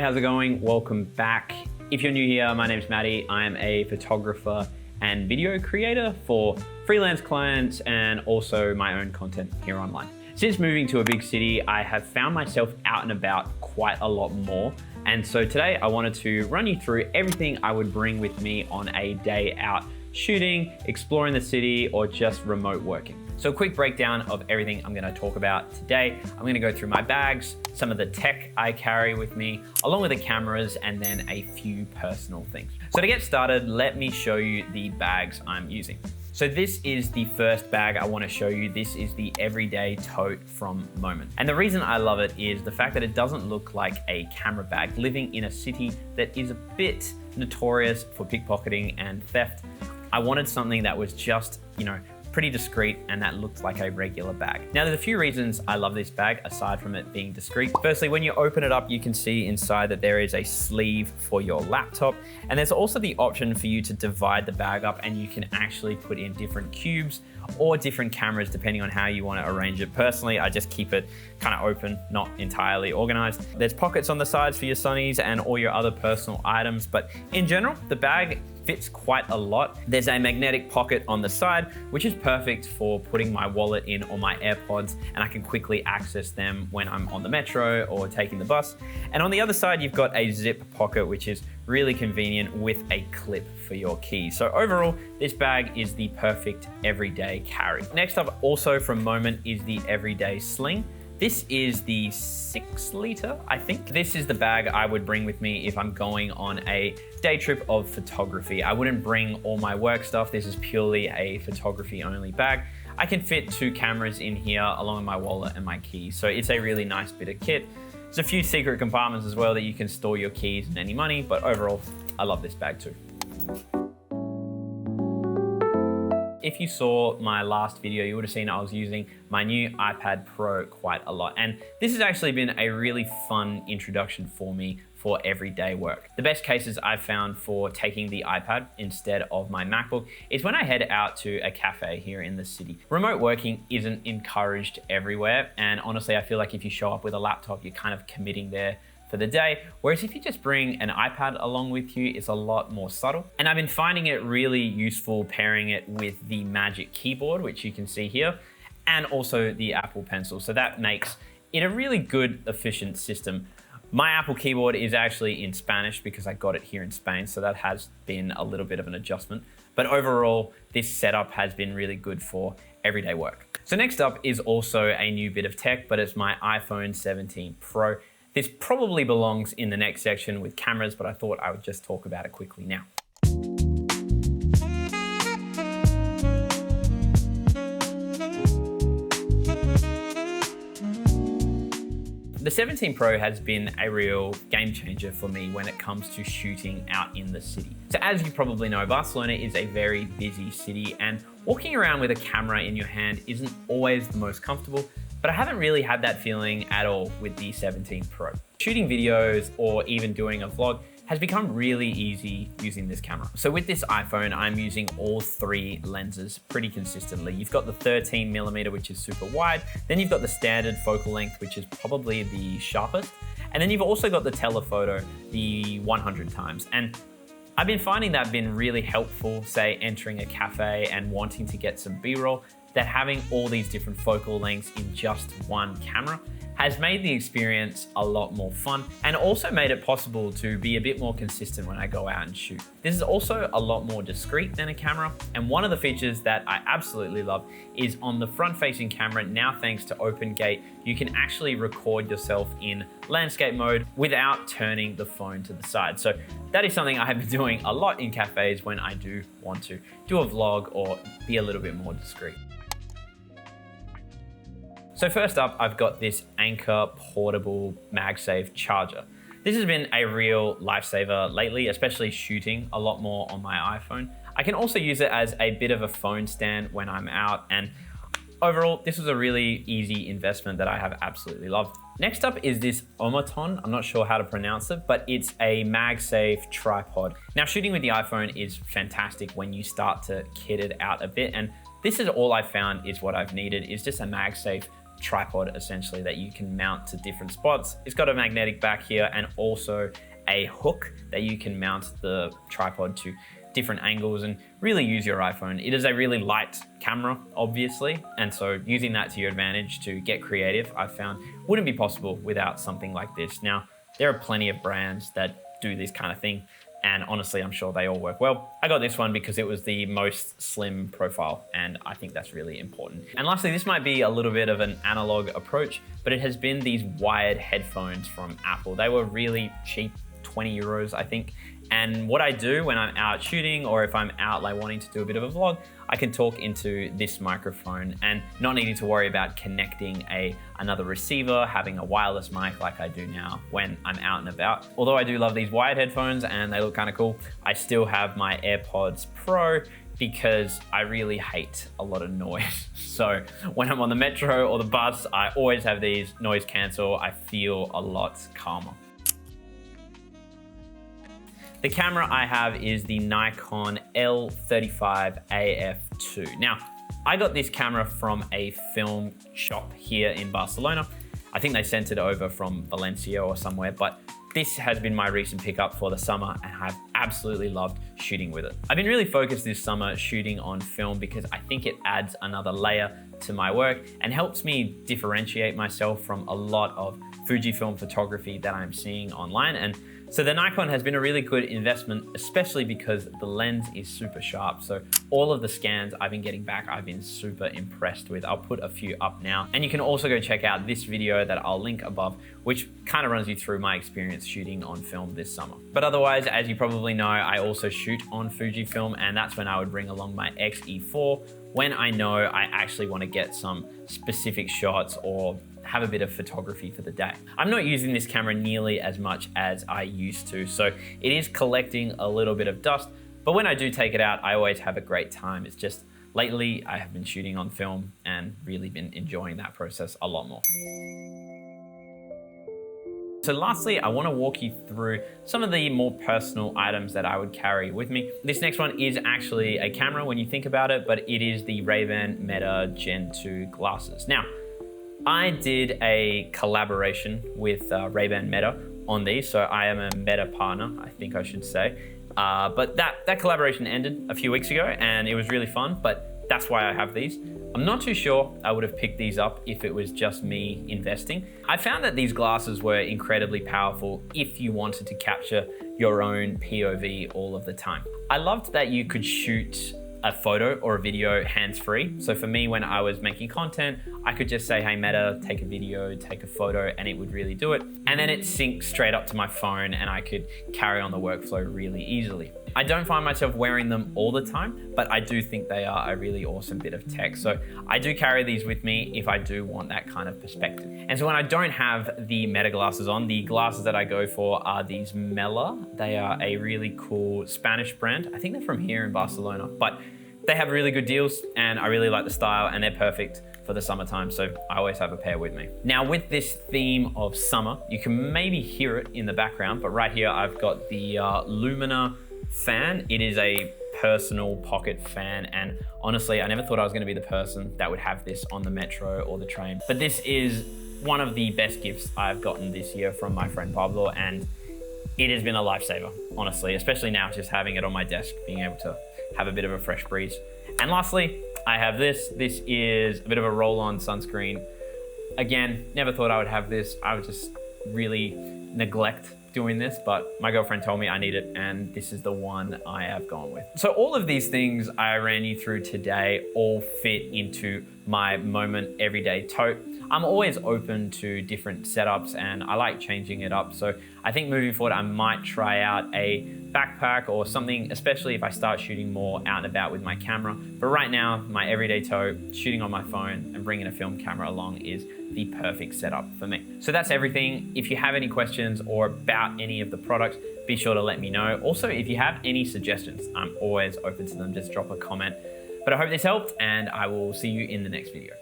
how's it going? Welcome back. If you're new here, my name's Matty. I am a photographer and video creator for freelance clients and also my own content here online. Since moving to a big city, I have found myself out and about quite a lot more. And so today I wanted to run you through everything I would bring with me on a day out shooting, exploring the city, or just remote working. So a quick breakdown of everything I'm gonna talk about today. I'm gonna go through my bags, some of the tech I carry with me, along with the cameras, and then a few personal things. So to get started, let me show you the bags I'm using. So this is the first bag I want to show you. This is the Everyday Tote from Moment. And the reason I love it is the fact that it doesn't look like a camera bag. Living in a city that is a bit notorious for pickpocketing and theft, I wanted something that was just, pretty discreet and that looked like a regular bag. Now, there's a few reasons I love this bag aside from it being discreet. Firstly, when you open it up, you can see inside that there is a sleeve for your laptop. And there's also the option for you to divide the bag up and you can actually put in different cubes or different cameras depending on how you want to arrange it. Personally, I just keep it kind of open, not entirely organized. There's pockets on the sides for your sunnies and all your other personal items, but in general, the bag fits quite a lot. There's a magnetic pocket on the side, which is perfect for putting my wallet in or my AirPods, and I can quickly access them when I'm on the metro or taking the bus. And on the other side, you've got a zip pocket, which is really convenient with a clip for your keys. So overall, this bag is the perfect everyday carry. Next up, also from Moment, is the Everyday Sling. This is the 6 liter, I think. This is the bag I would bring with me if I'm going on a day trip of photography. I wouldn't bring all my work stuff. This is purely a photography only bag. I can fit 2 cameras in here along with my wallet and my keys. So it's a really nice bit of kit. There's a few secret compartments as well that you can store your keys and any money, but overall, I love this bag too. If you saw my last video, you would have seen I was using my new iPad Pro quite a lot. And this has actually been a really fun introduction for me for everyday work. The best cases I've found for taking the iPad instead of my MacBook is when I head out to a cafe here in the city. Remote working isn't encouraged everywhere. And honestly, I feel like if you show up with a laptop, you're kind of committing there for the day. Whereas if you just bring an iPad along with you, it's a lot more subtle. And I've been finding it really useful pairing it with the Magic Keyboard, which you can see here, and also the Apple Pencil. So that makes it a really good, efficient system. My Apple keyboard is actually in Spanish because I got it here in Spain. So that has been a little bit of an adjustment. But overall, this setup has been really good for everyday work. So next up is also a new bit of tech, but it's my iPhone 17 Pro. This probably belongs in the next section with cameras, but I thought I would just talk about it quickly now. The 17 Pro has been a real game changer for me when it comes to shooting out in the city. So as you probably know, Barcelona is a very busy city and walking around with a camera in your hand isn't always the most comfortable, but I haven't really had that feeling at all with the 17 Pro. Shooting videos or even doing a vlog has become really easy using this camera. So with this iPhone, I'm using all 3 lenses pretty consistently. You've got the 13mm, which is super wide. Then you've got the standard focal length, which is probably the sharpest. And then you've also got the telephoto, the 100 times. And I've been finding that been really helpful, say entering a cafe and wanting to get some B-roll, that having all these different focal lengths in just one camera has made the experience a lot more fun and also made it possible to be a bit more consistent when I go out and shoot. This is also a lot more discreet than a camera, and one of the features that I absolutely love is on the front-facing camera. Now, thanks to OpenGate, you can actually record yourself in landscape mode without turning the phone to the side. So that is something I have been doing a lot in cafes when I do want to do a vlog or be a little bit more discreet. So first up, I've got this Anker portable MagSafe charger. This has been a real lifesaver lately, especially shooting a lot more on my iPhone. I can also use it as a bit of a phone stand when I'm out, and overall, this was a really easy investment that I have absolutely loved. Next up is this Omaton. I'm not sure how to pronounce it, but it's a MagSafe tripod. Now, shooting with the iPhone is fantastic when you start to kit it out a bit, and this is all I found is what I've needed, is just a MagSafe tripod essentially that you can mount to different spots. It's got a magnetic back here and also a hook that you can mount the tripod to different angles and really use your iPhone. It is a really light camera, obviously, and so using that to your advantage to get creative, I've found wouldn't be possible without something like this. Now, there are plenty of brands that do this kind of thing, and honestly, I'm sure they all work well. I got this one because it was the most slim profile, and I think that's really important. And lastly, this might be a little bit of an analog approach, but it has been these wired headphones from Apple. They were really cheap, 20 euros, I think. And what I do when I'm out shooting or if I'm out like wanting to do a bit of a vlog, I can talk into this microphone and not needing to worry about connecting another receiver, having a wireless mic like I do now when I'm out and about. Although I do love these wired headphones and they look kind of cool, I still have my AirPods Pro because I really hate a lot of noise. So when I'm on the metro or the bus, I always have these noise cancel. I feel a lot calmer. The camera I have is the Nikon L35AF2. Now, I got this camera from a film shop here in Barcelona. I think they sent it over from Valencia or somewhere, but this has been my recent pickup for the summer and I've absolutely loved shooting with it. I've been really focused this summer shooting on film because I think it adds another layer to my work and helps me differentiate myself from a lot of Fujifilm photography that I'm seeing online. And so the Nikon has been a really good investment, especially because the lens is super sharp. So all of the scans I've been getting back, I've been super impressed with. I'll put a few up now. And you can also go check out this video that I'll link above, which kind of runs you through my experience shooting on film this summer. But otherwise, as you probably know, I also shoot on Fujifilm, and that's when I would bring along my X-E4 when I know I actually want to get some specific shots or have a bit of photography for the day. I'm not using this camera nearly as much as I used to, so it is collecting a little bit of dust, but when I do take it out, I always have a great time. It's just lately I have been shooting on film and really been enjoying that process a lot more. So lastly, I want to walk you through some of the more personal items that I would carry with me. This next one is actually a camera when you think about it, but it is the Ray-Ban Meta Gen 2 glasses. Now, I did a collaboration with Ray-Ban Meta on these, so I am a Meta partner, I think I should say. But that collaboration ended a few weeks ago and it was really fun, but that's why I have these. I'm not too sure I would have picked these up if it was just me investing. I found that these glasses were incredibly powerful if you wanted to capture your own POV all of the time. I loved that you could shoot a photo or a video hands-free. So for me, when I was making content, I could just say, hey Meta, take a video, take a photo, and it would really do it. And then it syncs straight up to my phone and I could carry on the workflow really easily. I don't find myself wearing them all the time, but I do think they are a really awesome bit of tech. So I do carry these with me if I do want that kind of perspective. And so when I don't have the Meta glasses on, the glasses that I go for are these Mela. They are a really cool Spanish brand. I think they're from here in Barcelona, but they have really good deals and I really like the style and they're perfect for the summertime, so I always have a pair with me. Now with this theme of summer, you can maybe hear it in the background, but right here I've got the Lumina fan. It is a personal pocket fan, and honestly, I never thought I was gonna be the person that would have this on the metro or the train, but this is one of the best gifts I've gotten this year from my friend Pablo, and it has been a lifesaver, honestly, especially now just having it on my desk, being able to have a bit of a fresh breeze. And lastly, I have this. This is a bit of a roll-on sunscreen. Again, never thought I would have this. I would just really neglect doing this, but my girlfriend told me I need it, and this is the one I have gone with. So all of these things I ran you through today all fit into my Moment Everyday tote. I'm always open to different setups and I like changing it up. So I think moving forward, I might try out a backpack or something, especially if I start shooting more out and about with my camera. But right now, my everyday tote, shooting on my phone and bringing a film camera along is the perfect setup for me. So that's everything. If you have any questions or about any of the products, be sure to let me know. Also, if you have any suggestions, I'm always open to them. Just drop a comment. But I hope this helped and I will see you in the next video.